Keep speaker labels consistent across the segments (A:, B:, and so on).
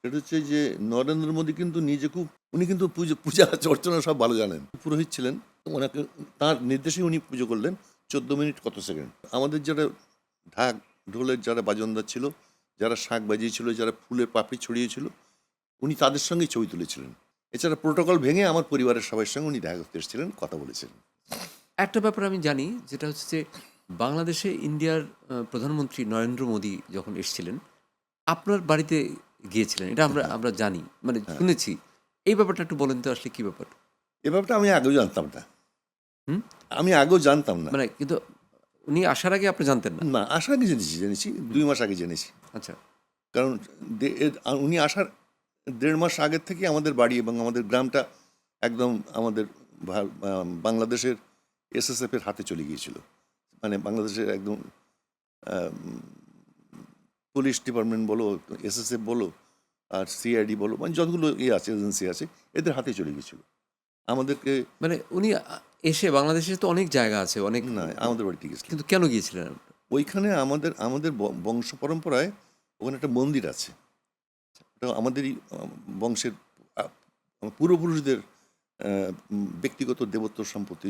A: এটা হচ্ছে যে নরেন্দ্র মোদী কিন্তু নিজে খুব, উনি কিন্তু পূজা অর্চনা সব ভালো জানেন। পুরোহিত ছিলেন, ওনাকে তাঁর নির্দেশে উনি পুজো করলেন 14 মিনিট কত সেকেন্ড। আমাদের যারা ঢাক ঢোলের যারা বাজনদার ছিল, যারা শাঁখ বাজিয়েছিল, যারা ফুলের পাপড়ি ছড়িয়েছিল, উনি তাদের সঙ্গেই ছবি তুলেছিলেন। এছাড়া প্রোটোকল ভেঙে আমার পরিবারের সবার সঙ্গে উনি দেখা করতে এসেছিলেন, কথা বলেছিলেন।
B: একটা ব্যাপার আমি জানি, যেটা হচ্ছে যে বাংলাদেশে ইন্ডিয়ার প্রধানমন্ত্রী নরেন্দ্র মোদী যখন এসেছিলেন, আপনার বাড়িতে গিয়েছিলেন, এটা আমরা আমরা জানি, মানে শুনেছি। এই ব্যাপারটা একটু বলেন তো, আসলে কি ব্যাপার?
A: এ ব্যাপারটা আমি আগেও জানতাম না।
B: হুম?
A: আমি আগেও জানতাম না।
B: মানে কিন্তু উনি আসার আগে আপনি জানতেন না?
A: না, আসার আগে জেনেছি 2 মাস আগে জেনেছি।
B: আচ্ছা।
A: কারণ উনি আসার 1.5 মাস আগের থেকে আমাদের বাড়ি এবং আমাদের গ্রামটা একদম আমাদের বাংলাদেশের এসএসএফ এর হাতে চলে গিয়েছিল। মানে বাংলাদেশের একদম পুলিশ ডিপার্টমেন্ট বলো, এসএসএফ বলো, আর সিআইডি বলো, মানে যতগুলো আছে এজেন্সি আছে, এদের হাতে চলে গিয়েছিল। আমাদেরকে
B: মানে উনি এসে, বাংলাদেশে তো অনেক জায়গা আছে, অনেক,
A: না, আমাদের বাড়িতে গেছিল।
B: কিন্তু কেন গিয়েছিলেন আপনি?
A: ওইখানে আমাদের আমাদের বংশ পরম্পরায় ওখানে একটা মন্দির আছে। ওটা আমাদেরই বংশের পূর্বপুরুষদের ব্যক্তিগত দেবত্ব সম্পত্তি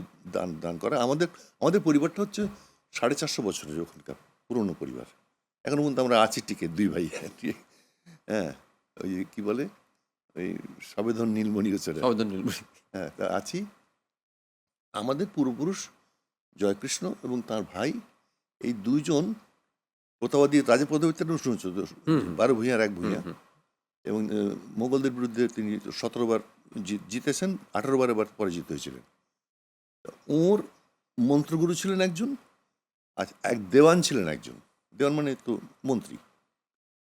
A: দান করা। আমাদের আমাদের পরিবারটা হচ্ছে 450 বছরের ওখানকার পুরনো পরিবার। এখনো পর্যন্ত আমরা আছি টিকে, 2 ভাই। হ্যাঁ, ওই কি বলে, ওই সবেধন নীলমণি গোচরে,
B: সাবধান নীলমণি।
A: হ্যাঁ, তা আছি। আমাদের পূর্বপুরুষ জয়কৃষ্ণ এবং তার ভাই, এই 2 জন প্রতাপাদি রাজা পদবীতে শুনেছ, 12 ভূঁইয়ার 1 ভূঁইয়া, এবং মোগলদের বিরুদ্ধে তিনি 17 বার জিতেছেন, 18 বারের পরাজিত হয়েছিলেন। ওর মন্ত্রগুরু ছিলেন একজন, আর এক দেওয়ান ছিলেন একজন। দেওয়ান মানে তো মন্ত্রী।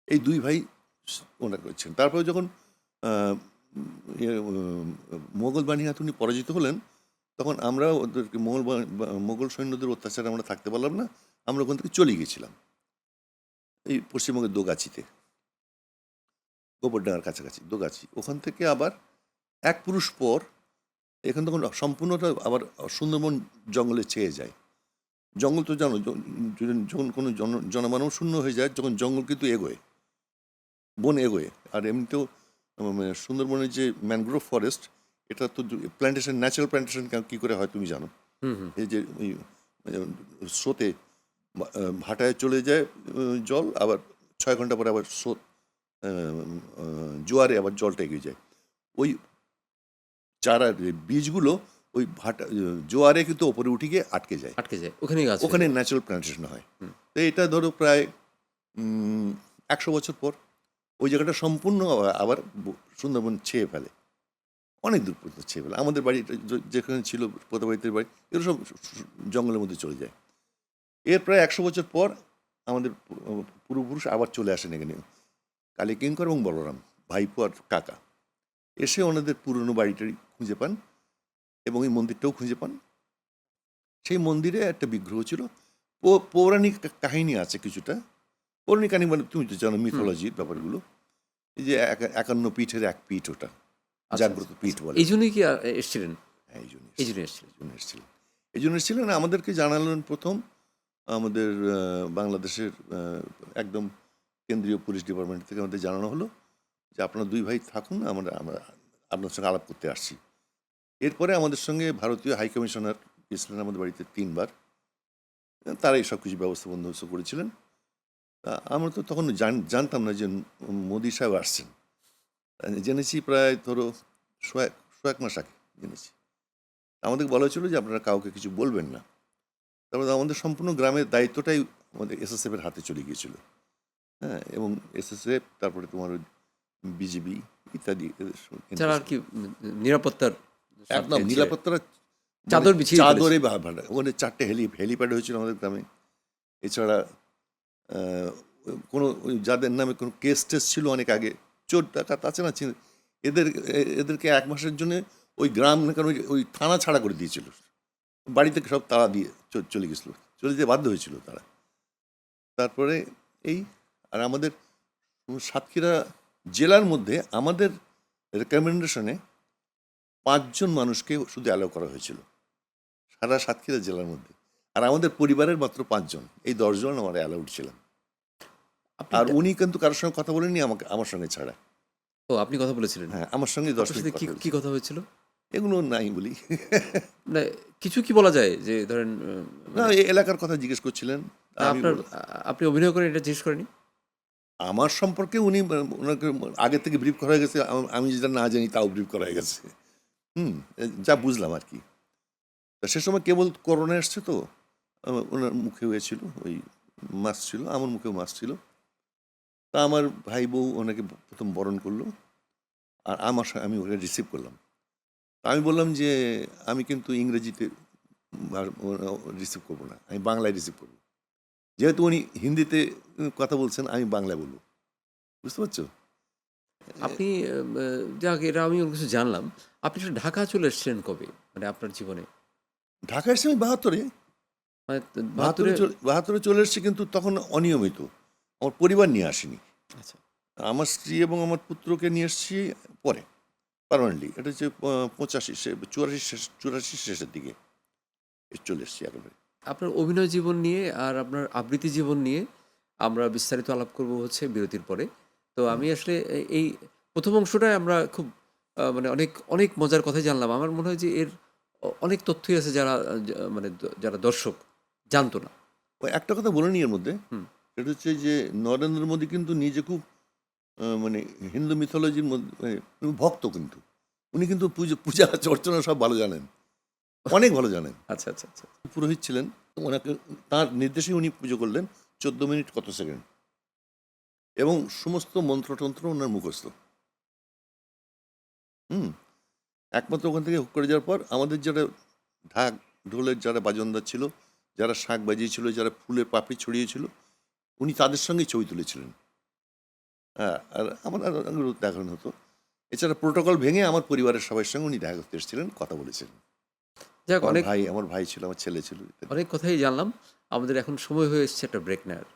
A: এই 2 ভাই ওনারা করছেন। তারপরে যখন মোগল বাহিনী হাতে উনি পরাজিত হলেন, তখন আমরা ওদেরকে মোগল সৈন্যদের অত্যাচারে আমরা থাকতে পারলাম না, আমরা ওখান থেকে চলে গিয়েছিলাম এই পশ্চিমবঙ্গের দোগাছিতে, গোবরডাঙ্গার কাছাকাছি দোগাছি। ওখান থেকে আবার 1 পুরুষ পর এখান তখন সম্পূর্ণটা আবার সুন্দরবন জঙ্গলে ছেয়ে যায়। জঙ্গল তো জানো, যখন কোনো জনমানব শূন্য হয়ে যায়, যখন জঙ্গল কিন্তু এগোয়, বন এগোয়। আর এমনিতেও সুন্দরবনের যে ম্যানগ্রোভ ফরেস্ট, এটা তো প্ল্যান্টেশন, ন্যাচারাল প্ল্যান্টেশন কী করে হয় তুমি জানো। এই যে ওই স্রোতে ভাটায় চলে যায় জল, আবার 6 ঘন্টা পরে আবার স্রোত জোয়ারে আবার জলটা এগিয়ে যায়। ওই চারার বীজগুলো ওই জোয়ারে কিন্তু ওপরে উঠে গিয়ে আটকে যায়, ওখানে ন্যাচারাল প্ল্যান্টেশন হয়। তো এটা ধরো প্রায় 100 বছর পর ওই জায়গাটা সম্পূর্ণ আবার সুন্দরবন ছেয়ে ফেলে, অনেক দূর পর্যন্ত ছেয়ে ফেলে। আমাদের বাড়ি যেখানে ছিল প্রতাপাদিত্যের বাড়ি, এগুলো সব জঙ্গলের মধ্যে চলে যায়। এর প্রায় 100 বছর পর আমাদের পূর্বপুরুষ আবার চলে আসেন এখানে, কালীকিঙ্কর এবং বলরাম, ভাইপো আর কাকা, এসে ওনাদের পুরনো বাড়িটাই খুঁজে পান এবং এই মন্দিরটাও খুঁজে পান। সেই মন্দিরে একটা বিগ্রহ ছিল। পৌরাণিক কাহিনী আছে কিছুটা, পৌরাণিক কাহিনী মানে তুমি তো জানো মিথোলজির ব্যাপারগুলো। এই যে 51 পীঠের 1 পীঠ, ওটা জাগ্রত পীঠ বলে।
B: এই জন্যই কি এসেছিলেন?
A: হ্যাঁ, এই জন্য এসেছিলেন। আমাদেরকে জানালেন প্রথম আমাদের বাংলাদেশের একদম কেন্দ্রীয় পুলিশ ডিপার্টমেন্ট থেকে আমাদের জানানো হলো যে আপনারা 2 ভাই থাকুন, আমরা আপনার সঙ্গে আলাপ করতে আসছি। এরপরে আমাদের সঙ্গে ভারতীয় হাই কমিশনার গেছিলেন আমাদের বাড়িতে 3 বার। তারাই সব কিছু ব্যবস্থা বন্দোবস্ত করেছিলেন। আমরা তো তখন জানতাম না যে মোদি সাহেব আসছেন। জেনেছি প্রায় ধরো 1 মাস আগে জেনেছি। আমাদেরকে বলা হয়েছিল যে আপনারা কাউকে কিছু বলবেন না। তারপরে আমাদের সম্পূর্ণ গ্রামের দায়িত্বটাই আমাদের এসএসএফ এর হাতে চলে গিয়েছিল। হ্যাঁ, এবং এসএসএফ, তারপরে তোমার বিজিবি ইত্যাদি,
B: যারা আর কি নিরাপত্তার,
A: একদম নিরাপত্তারা
B: চাদর বিছিয়ে
A: চাদরে ওখানে 4টে হেলিপ্যাড হয়েছিল আমাদের গ্রামে। এছাড়া কোনো যাদের নামে কোনো কেস টেস ছিল অনেক আগে, চোর ডাকাত আছে না, এদেরকে 1 মাসের জন্য ওই গ্রাম, কারণ ওই থানা ছাড়া করে দিয়েছিল, বাড়ি থেকে সব তাড়া দিয়ে চলে গেছিলো, চলে যেতে বাধ্য হয়েছিল তারা। তারপরে এই, আর আমাদের সাতক্ষীরা জেলার মধ্যে আমাদের রেকমেন্ডেশনে 5 জন মানুষকে শুধু অ্যালাউ করা হয়েছিল সারা সাতক্ষীরা জেলার মধ্যে, আর আমাদের পরিবারের মাত্র 5 জন, এই 10 জন আমরা অ্যালাউড ছিলাম। আর উনি কিন্তু কারোর সঙ্গে কথা বলেননি আমার সঙ্গে ছাড়া।
B: ও আপনি কথা বলেছিলেন?
A: হ্যাঁ, আমার সঙ্গে 10
B: আপনার
A: মিনিট
B: সাথে
A: কথা
B: কি
A: বলেছে।
B: কথা হয়েছিল?
A: এগুলো নাই বলি।
B: না, কিছু কি বলা যায় যে ধরেন
A: না,
B: মানে
A: এই এলাকার কথা জিজ্ঞেস করছিলেন।
B: না
A: আমি
B: আপনার
A: বললাম
B: আপনি অভিনয় করেন এটা জিজ্ঞেস করেনি?
A: আমার সম্পর্কে উনি ওনাকে আগে থেকে ব্রিফ করা হয়ে গেছে। আমি যেটা না জানি তাও ব্রিফ করা হয়ে গেছে। হুম? যা বুঝলাম আরকি। তা সে সময় কেবল করোনা এসছে তো, ওনার মুখে হয়েছিল, ওই মাস্ক ছিল, আমার মুখেও মাস্ক ছিল। তা আমার ভাই-বউ ওনাকে ১ম বরণ করলো। আর আমি ওকে রিসিভ করলাম। আমি বললাম যে, "আমি কিন্তু ইংরেজিতে রিসিভ করব না। আমি বাংলায় রিসিভ করব।" যেহেতু উনি হিন্দিতে কথা বলছেন, আমি বাংলায় বলব। বুঝতে পারছো?
B: আপনি যাক এটা আমি অন্য কিছু জানলাম। আপনি আসলে ঢাকা চলে এসেছিলেন কবে? মানে আপনার জীবনে?
A: ঢাকা এসেছি আমি ৭২-এ।
B: মানে ৭২
A: ৭২-এ
B: এ?
A: ৭২-এ চলে এসেছি, কিন্তু তখন অনিয়মিত। আমার পরিবার নিয়ে আসিনি।
B: আচ্ছা।
A: আমার স্ত্রী এবং আমার পুত্রকে নিয়ে এসেছি পরে, পার্মানেন্টলি। এটা হচ্ছে ৮৫ ৮৪ শেষের দিকে চলে এসেছি একেবারে।
B: আপনার অভিনয় জীবন নিয়ে আর আপনার আবৃত্তি জীবন নিয়ে আমরা বিস্তারিত আলাপ করব হচ্ছে বিরতির পরে। তো
A: হুম।
B: আমি আসলে এই ১ম অংশটায় আমরা খুব মানে অনেক মজার কথাই জানলাম। আমার মনে হয় যে এর অনেক তথ্যই আছে যারা মানে যারা দর্শক জানতো না।
A: ওই একটা কথা বলে নিই এর মধ্যে,
B: হুম।
A: সেটা হচ্ছে যে নরেন্দ্র মোদী কিন্তু নিজে খুব মানে হিন্দু মিথোলজির মধ্যে উনি ভক্ত কিন্তু। উনি কিন্তু পূজা অর্চনা সব ভালো জানেন। অনেক ভালো জানেন।
B: আচ্ছা, আচ্ছা, আচ্ছা।
A: পুরোহিত ছিলেন। ওনাকে তাঁর নির্দেশেই উনি পুজো করলেন ১৪ মিনিট কত সেকেন্ড। এবং সমস্ত মন্ত্রতন্ত্র ওনার মুখস্থ। হুম? একমাত্র ওখান থেকে হুক করে যাওয়ার পর আমাদের যারা ঢাক, ঢোলের যারা বাজনদার ছিল, যারা শাঁখ বাজিয়েছিল, যারা ফুলের পাপড়ি ছড়িয়েছিল, উনি তাদের সঙ্গেই ছবি তুলেছিলেন। হ্যাঁ, আর আমার আরও দেখানো হতো। এছাড়া প্রোটোকল ভেঙে আমার পরিবারের সবার সঙ্গে উনি দেখা করতে এসেছিলেন, কথা বলেছিলেন।
B: যাক
A: আমার ভাই ছিল, আমার ছেলে ছিল ইত্যাদি।
B: অনেক কথাই জানলাম। আমাদের এখন সময় হয়ে এসেছে একটা ব্রেক নেওয়ার।